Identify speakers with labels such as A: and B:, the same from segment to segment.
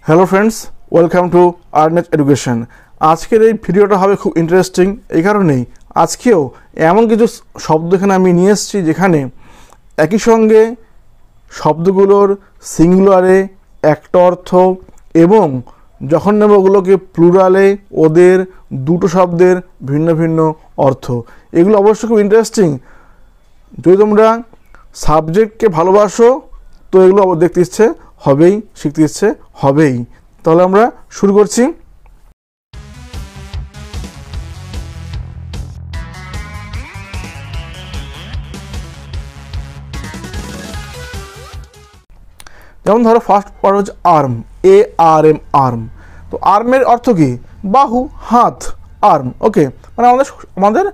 A: Hello friends, welcome to RNH education. আজকের এই ভিডিওটা হবে খুব ইন্টারেস্টিং। এই কারণেই আজকেও এমন কিছু শব্দ এখানে আমি নিয়ে এসেছি যেখানে একই সঙ্গে শব্দগুলোর সিঙ্গুলারে একটা অর্থ এবং যখন নেব ওগুলোকে প্লুরালে ওদের দুটো শব্দের ভিন্ন ভিন্ন অর্থ। এগুলো অবশ্যই খুব ইন্টারেস্টিং। যদি তোমরা সাবজেক্টকে ভালোবাসো তো এগুলো দেখতে ইচ্ছে হবেই, শিখতে ইচ্ছে হবেই। তাহলে আমরা শুরু করছি। যেমন ধরো ফার্স্ট ওয়ার্ড হচ্ছে আর্ম, ARM, আর্ম। তো আর্মের অর্থ কি? বাহু, হাত, আর্ম। ওকে, মানে আমাদের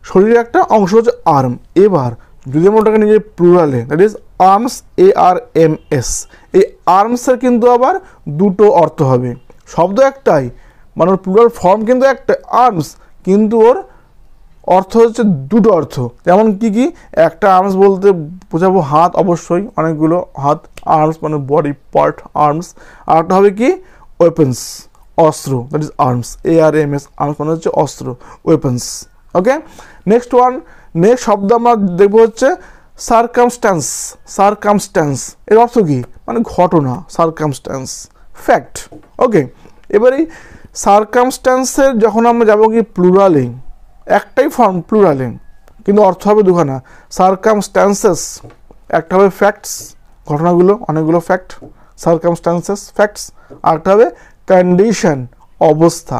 A: শরীরের একটা অংশ হচ্ছে আর্ম। এবার যদি আমরা ওটাকে নিজে প্লুরালে, দ্যাট ইজ আর্মস, ARMS। এই আর্মসের কিন্তু আবার দুটো অর্থ হবে। শব্দ একটাই, মানে ওর প্লুরাল ফর্ম কিন্তু একটা আর্মস, কিন্তু ওর অর্থ হচ্ছে দুটো অর্থ। যেমন কি একটা আর্মস বলতে বোঝাবো হাত, অবশ্যই অনেকগুলো হাত, আর্মস মানে বডি পার্ট, আর্মস। আর একটা হবে কি ওয়েপন্স, অস্ত্র, that is arms, ARMS, arms মানে হচ্ছে অস্ত্র, ওয়েপন্স। ওকে, নেক্সট শব্দ আমরা দেখবো হচ্ছে সারকামস্ট্যান্স। সারকামস্ট্যান্স এর অর্থ কি? মানে ঘটনা, সারকামস্ট্যান্স, ফ্যাক্ট। ওকে, এবার এই সারকামস্ট্যান্সের যখন আমরা যাবো কি প্লুরালে, একটাই ফর্ম প্লুরালে, কিন্তু অর্থ হবে দুখানা। সারকামস্ট্যান্সেস একটা হবে ফ্যাক্টস, ঘটনাগুলো, অনেকগুলো ফ্যাক্ট, সারকামস্ট্যান্সেস, ফ্যাক্টস। আর একটা হবে কন্ডিশন, অবস্থা।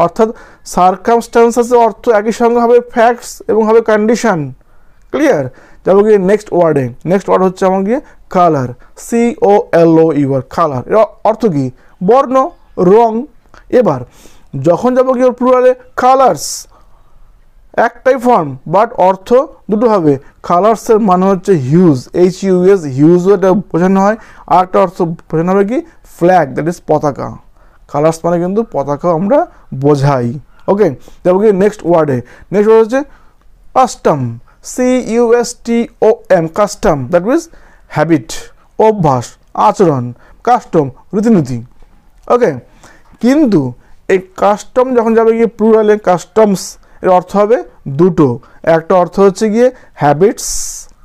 A: অর্থাৎ সারকামস্ট্যান্সেসের অর্থ একই সঙ্গে হবে ফ্যাক্টস এবং হবে কন্ডিশন। ক্লিয়ার? যাবো গিয়ে নেক্সট ওয়ার্ডে। নেক্সট ওয়ার্ড হচ্ছে আমার গিয়ে কালার, COLOUR, কালার। এর অর্থ কি? বর্ণ, রং। এবার যখন যাবো গিয়ে প্লুরালে কালার্স, একটাই ফর্ম বাট অর্থ দুটো হবে। কালার্সের মানে হচ্ছে হিউজ, HUS, হিউজ এটা বোঝানো হয়। আর একটা অর্থ বোঝানো হবে কি ফ্ল্যাগ, দ্যাট ইজ পতাকা। কালার্স মানে কিন্তু পতাকা আমরা বোঝাই। ওকে, যাবো কি নেক্সট ওয়ার্ডে। নেক্সট ওয়ার্ড হচ্ছে custom, CUSTOM, custom, that means habit, অভ্যাস, আচরণ, কাস্টম, রীতিনীতি। ওকে, কিন্তু এই কাস্টম যখন যাবে গিয়ে প্লুরালে, কাস্টমস এর অর্থ হবে দুটো। একটা অর্থ হচ্ছে গিয়ে হ্যাবিটস,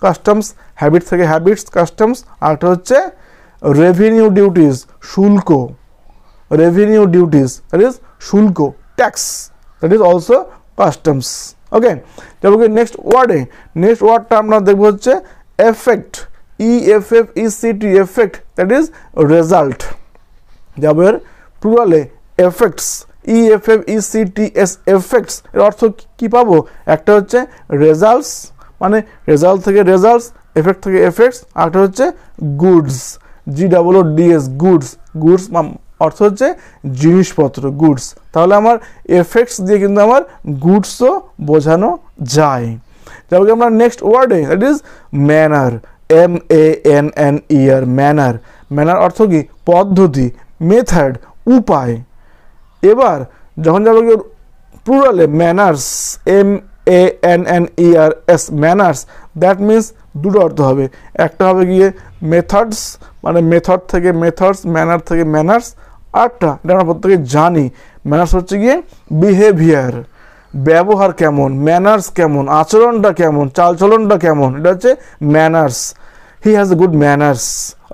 A: কাস্টমস, হ্যাবিট থেকে হ্যাবিটস, কাস্টমস। আর একটা হচ্ছে রেভিনিউ ডিউটিস, শুল্ক, রেভিনিউ ডিউটিস, দ্যাট ইজ শুল্ক, tax, that is also customs. Okay, যাবো কি নেক্সট ওয়ার্ডে। নেক্সট ওয়ার্ডটা আমরা দেখবো হচ্ছে effect, EFFECT, effect, that is result. যাবো এর প্লুরালে এফেক্টস, EFFECTS, এফেক্টস। এর অর্থ কি পাবো? একটা হচ্ছে রেজাল্টস, মানে রেজাল্ট থেকে রেজাল্টস, এফেক্ট থেকে এফেক্টস। আর একটা হচ্ছে গুডস, GOODS, গুডস। গুডস অর্থ হচ্ছে জিনিসপত্র, গুডস। তাহলে আমার এফেক্টস দিয়ে কিন্তু আমার গুডসও বোঝানো যায়। যাবো আমরা নেক্সট ওয়ার্ডে, that is manner, MANNER, manner. Manner অর্থ কি? পদ্ধতি, মেথড, উপায়। এবার যখন যাবো কি প্লুরালে manners, MANNERS, manners, that means দুটো অর্থ হবে। একটা হবে গিয়ে মেথডস, মানে মেথড থেকে মেথডস, ম্যানার থেকে ম্যানার্স। আরটা এটা আমরা প্রত্যেকে জানি, ম্যানার্স হচ্ছে গিয়ে বিহেভিয়ার, ব্যবহার কেমন, ম্যানার্স কেমন, আচরণটা কেমন, চালচলনটা কেমন, এটা হচ্ছে manners. He has a good manners.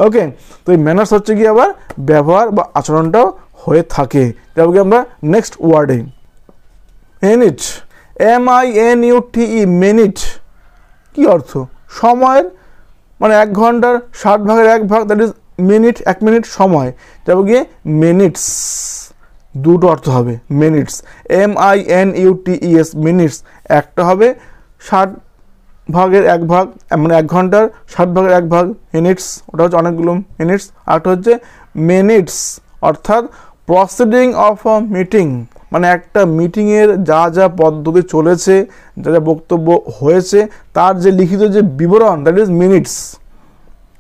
A: Okay, তো এই ম্যানার্স হচ্ছে গিয়ে আবার ব্যবহার বা আচরণটাও হয়ে থাকে। যাবো কি আমরা নেক্সট ওয়ার্ডে। Minute, MINUTE, minute. কি অর্থ? সময়ের, মানে 1 ঘন্টার 60 ভাগের 1 ভাগ, দ্যাট ইজ মিনিট, 1 মিনিট সময়। যাবো গিয়ে মিনিটস, দুটো অর্থ হবে মিনিটস, MINUTES, মিনিটস। একটা হবে 60 ভাগের 1 ভাগ, মানে 1 ঘন্টার 60 ভাগের 1 ভাগ, মিনিটস, ওটা হচ্ছে অনেকগুলো মিনিটস। আর একটা হচ্ছে মিনিটস অর্থাৎ প্রসিডিং অফ আ মিটিং, মানে একটা মিটিংয়ের যা যা পদ্ধতি চলেছে, যা যা বক্তব্য হয়েছে, তার যে লিখিত যে বিবরণ, দ্যাট ইজ মিনিটস।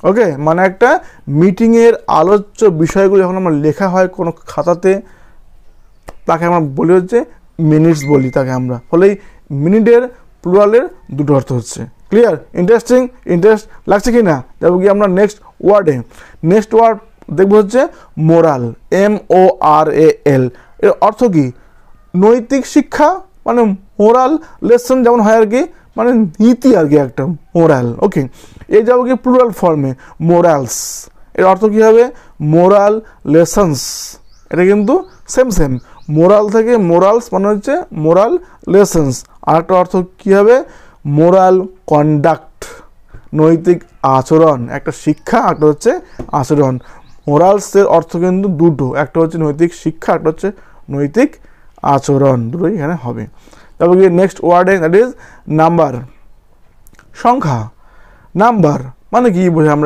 A: ওকে, মানে একটা মিটিংয়ের আলোচ্য বিষয়গুলো যখন আমরা লেখা হয় কোনো খাতাতে, তাকে আমরা বলি হচ্ছে মিনিটস বলি তাকে আমরা। ফলে এই মিনিটের প্লুরালের দুটো অর্থ হচ্ছে। ক্লিয়ার? ইন্টারেস্টিং, ইন্টারেস্ট লাগছে কি না? যাবো কি আমরা নেক্সট ওয়ার্ডে। নেক্সট ওয়ার্ড দেখবো হচ্ছে মোরাল, MORAL, এর অর্থ কি? নৈতিক শিক্ষা, মানে মোরাল লেসন যেমন হয় আর কি, মানে নীতি আর কি একটা মোরাল। ওকে, এই যাবো কি প্লুরাল ফর্মে মোরালস, এর অর্থ কী হবে? Moral lessons. এটা কিন্তু সেম মোরাল থেকে মোরালস মানে হচ্ছে মোরাল লেসন্স। আর একটা অর্থ কী হবে? মোরাল কন্ডাক্ট, নৈতিক আচরণ। একটা শিক্ষা, একটা হচ্ছে আচরণ। মোরালসের অর্থ কিন্তু দুটো, একটা হচ্ছে নৈতিক শিক্ষা, একটা হচ্ছে নৈতিক আচরণ, দুটোই এখানে হবে। তারপর গিয়ে নেক্সট ওয়ার্ডে, দ্যাট ইজ নাম্বার, সংখ্যা। নাম্বার মানে কি বোঝায়? আমরা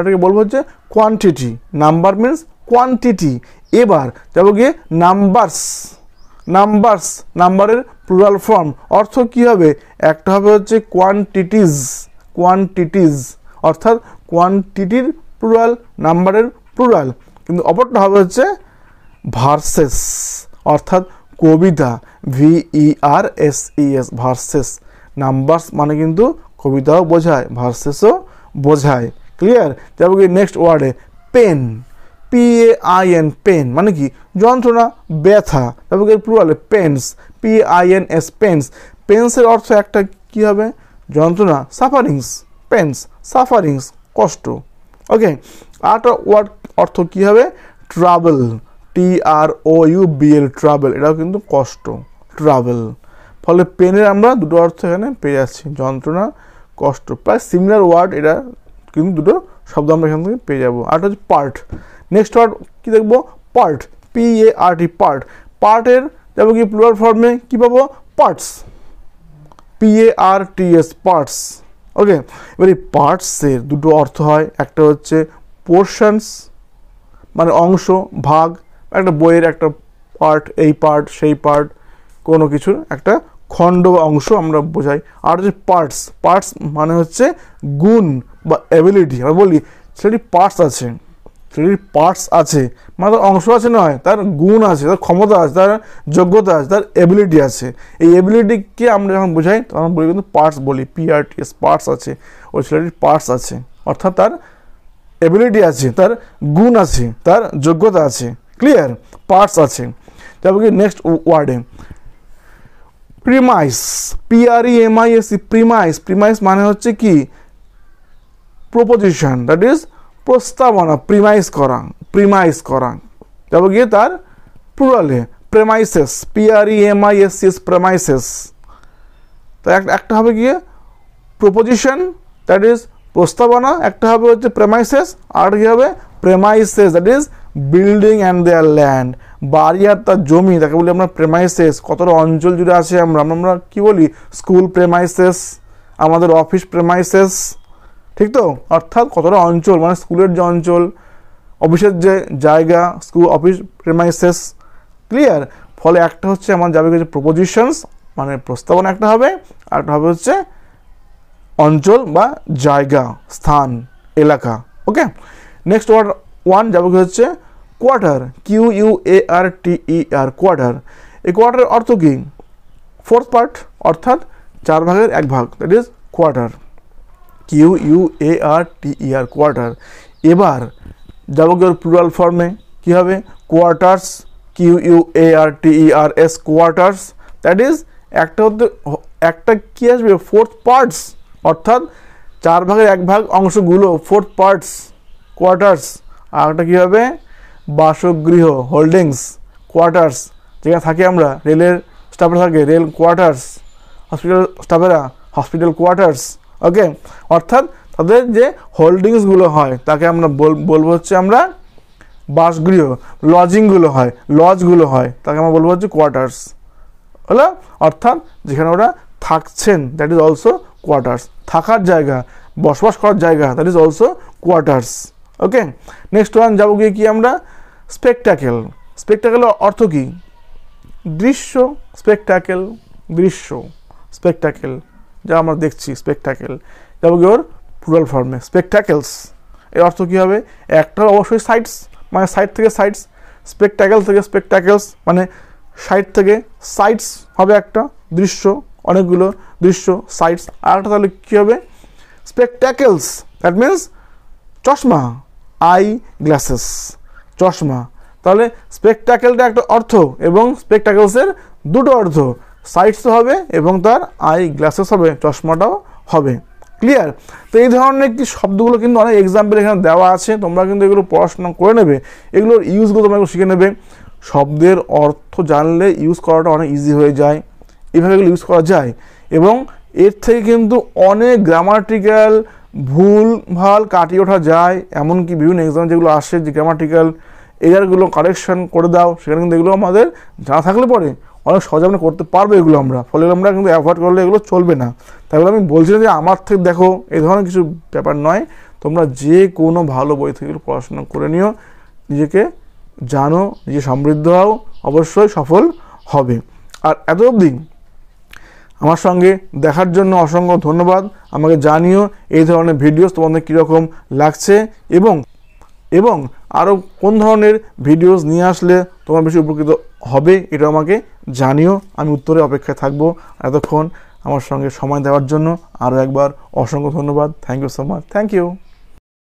A: এটাকে বলবো হচ্ছে কোয়ান্টিটি। Number means quantity. এবার যাবো গিয়ে নাম্বারস। নাম্বারের প্লুরাল ফর্ম অর্থ কি হবে? একটা হবে হচ্ছে কোয়ান্টিটিজ, অর্থাৎ কোয়ান্টিটির প্লুরাল, নাম্বারের প্লুরাল। কিন্তু অপরটা হবে হচ্ছে ভার্সেস, অর্থাৎ কবিতা, VERSES, ভার্সেস। নাম্বারস মানে কিন্তু কবিতাও বোঝায়, ভার্সেসও বোঝায়। ক্লিয়ার? যাবো কি নেক্সট ওয়ার্ডে, পেন, PAIN, পেন মানে কি? যন্ত্রণা, ব্যথা। তারপর কি প্লুরালে পেন্স, PINS, পেন্স। পেন্সের অর্থ একটা কি হবে? যন্ত্রণা, সাফারিংস, পেন্স, সাফারিংস, কষ্ট। ওকে, আরেকটা ওয়ার্ড অর্থ কি হবে? ট্রাভেল, TROUBL, ট্রাভেল, এটাও কিন্তু কষ্ট, ট্রাভেল। ফলে পেনের আমরা দুটো অর্থ এখানে পেয়ে যাচ্ছি, যন্ত্রণা, কষ্ট। প্রায় সিমিলার ওয়ার্ড, এটা কিন্তু দুটো শব্দ আমরা এখান থেকে পেয়ে যাবো। আর হচ্ছে পার্ট। নেক্সট ওয়ার্ড কি দেখবো? Part, PART, part. পার্টের যাবো কি প্লুরাল ফর্মে কি পাবো? Parts, PARTS, parts. ওকে, এবার এই পার্টসের দুটো অর্থ হয়, একটা হচ্ছে পোর্শনস মানে অংশ, ভাগ। একটা বইয়ের একটা পার্ট, এই পার্ট, সেই পার্ট, কোনো কিছুর একটা খণ্ড বা অংশ আমরা বোঝাই। আর হচ্ছে পার্টস মানে হচ্ছে গুণ বা এবিলিটি। আমরা বলি ছেলেটির পার্টস আছে, মানে তার অংশ আছে নয়, তার গুণ আছে, তার ক্ষমতা আছে, তার যোগ্যতা আছে, তার এবিলিটি আছে। এই এবিলিটিকে আমরা যখন বোঝাই তখন বলি কিন্তু পার্টস বলি, PRTS, পার্টস আছে, ওই ছেলেটির পার্টস আছে, অর্থাৎ তার এবিলিটি আছে, তার গুণ আছে, তার যোগ্যতা আছে। ক্লিয়ার? পার্টস আছে। তারপর কি নেক্সট ওয়ার্ডে, প্রিমাইস, PREMISE, প্রিমাইস মানে হচ্ছে কি? প্রপোজিশন, দ্যাট ইজ প্রস্তাবনা, প্রিমাইস করা। তারপর গিয়ে তার প্লুরালে প্রেমাইসেস, PREMISES, প্রেমাইসেস। তো একটা হবে গিয়ে প্রপোজিশন, দ্যাট ইজ প্রস্তাবনা, একটা হবে হচ্ছে প্রেমাইসেস, আর কি হবে? Premises, that is building and there land, বাড়ি আর তার জমি, তাকে বলি আমরা প্রেমাইসেস। কতটা অঞ্চল জুড়ে আছে আমরা কি বলি? স্কুল প্রেমাইসেস, আমাদের অফিস প্রেমাইসেস, ঠিক তো? অর্থাৎ কতটা অঞ্চল, মানে স্কুলের যে অঞ্চল, অফিসের যে জায়গা, স্কুল অফিস প্রেমাইসেস। ক্লিয়ার? ফলে একটা হচ্ছে আমার যাবে হচ্ছে প্রপোজিশনস মানে প্রস্তাবনা একটা হবে, আর একটা হবে হচ্ছে অঞ্চল বা জায়গা, স্থান, এলাকা। ওকে, নেক্সট ওয়ান যাবে হচ্ছে কোয়ার্টার, QUARTER, কোয়ার্টার। এই কোয়ার্টারের অর্থ কি? ফোর্থ পার্ট, অর্থাৎ 4 ভাগের 1 ভাগ, that is quarter, QUARTER, quarter. এবার যাবো কি ওর প্লুরাল ফর্মে কি হবে? Quarters, QUARTERS, quarters. That is একটা কি আসবে? ফোর্থ পার্টস, অর্থাৎ 4 ভাগের 1 ভাগ অংশগুলো, ফোর্থ পার্টস, কোয়ার্টার্স। আর একটা কী হবে? বাসগৃহ, হোল্ডিংস, কোয়ার্টার্স, যেখানে থাকি আমরা, রেলের স্টাফেরা থাকে রেল কোয়ার্টার্স, হসপিটাল স্টাফেরা হসপিটাল কোয়ার্টার্স। ওকে, অর্থাৎ তাদের যে হোল্ডিংসগুলো হয় তাকে আমরা বলবো হচ্ছে আমরা বাসগৃহ, লজগুলো হয় তাকে আমরা বলবো হচ্ছে কোয়ার্টার্স। হলো? অর্থাৎ যেখানে ওরা থাকছেন, দ্যাট ইজ অলসো কোয়ার্টার্স। থাকার জায়গা, বসবাস করার জায়গা, that is also quarters. Okay, next one যাবো গিয়ে কি আমরা? স্পেকটাকেল অর্থ কি? দৃশ্য, স্পেকটাকেল যা আমরা দেখছি, স্পেকটাকেল। যাবো গিয়ে ওর প্লুরাল ফর্মে স্পেকটাকেলস। এর অর্থ কী হবে? একটা অবশ্যই সাইটস, মানে সাইড থেকে সাইটস, স্পেকটাকেল থেকে স্পেকটাকেলস, মানে সাইড থেকে সাইটস হবে একটা দৃশ্য, অনেকগুলো দৃশ্য, সাইটস। আর একটা তাহলে কী হবে? স্পেকটাকেলস, দ্যাট মিনস চশমা, আই গ্লাসেস, চশমা। তাহলে স্পেকটাকেলটা একটা অর্থ এবং স্পেকটাকেলসের দুটো অর্থ, সাইটস তো হবে এবং তার আই গ্লাসেস হবে, চশমাটাও হবে। ক্লিয়ার? তো এই ধরনের কি শব্দগুলো কিন্তু অনেক এক্সাম্পল এখানে দেওয়া আছে, তোমরা কিন্তু এগুলো পড়াশোনা করে নেবে, এগুলোর ইউজগুলো তোমরা শিখে নেবে। শব্দের অর্থ জানলে ইউজ করাটা অনেক ইজি হয়ে যায়, এইভাবে এগুলো ইউজ করা যায়। এবং এর থেকে কিন্তু অনেক গ্রামাটিক্যাল ভুল ভাল কাটিয়ে ওঠা যায়, এমনকি বিভিন্ন এক্সাম যেগুলো আসে যে গ্রামাটিক্যাল এরারগুলো কারেকশন করে দাও, সেখানে কিন্তু এগুলো আমাদের জানা থাকলে পরে অনেক সহজে আমরা করতে পারবো এগুলো আমরা, ফলে আমরা কিন্তু অ্যাভয়েড করলে এগুলো চলবে না। তাই বলে আমি বলছি না যে আমার থেকে দেখো, এই ধরনের কিছু ব্যাপার নয়, তোমরা যে কোনো ভালো বই থেকে পড়াশোনা করে নিও, নিজেকে জানো, নিজে সমৃদ্ধ হও, অবশ্যই সফল হবে। আর এত অবধি আমার সঙ্গে দেখার জন্য অসংখ্য ধন্যবাদ। আমাকে জানিও এই ধরনের ভিডিওস তোমাদের কীরকম লাগছে এবং আরও কোন ধরনের ভিডিওস নিয়ে আসলে তোমার বেশি উপকৃত হবে, এটা আমাকে জানিও, আমি উত্তরে অপেক্ষায় থাকবো। এতক্ষণ আমার সঙ্গে সময় দেওয়ার জন্য আরও একবার অসংখ্য ধন্যবাদ। Thank you so much. Thank you.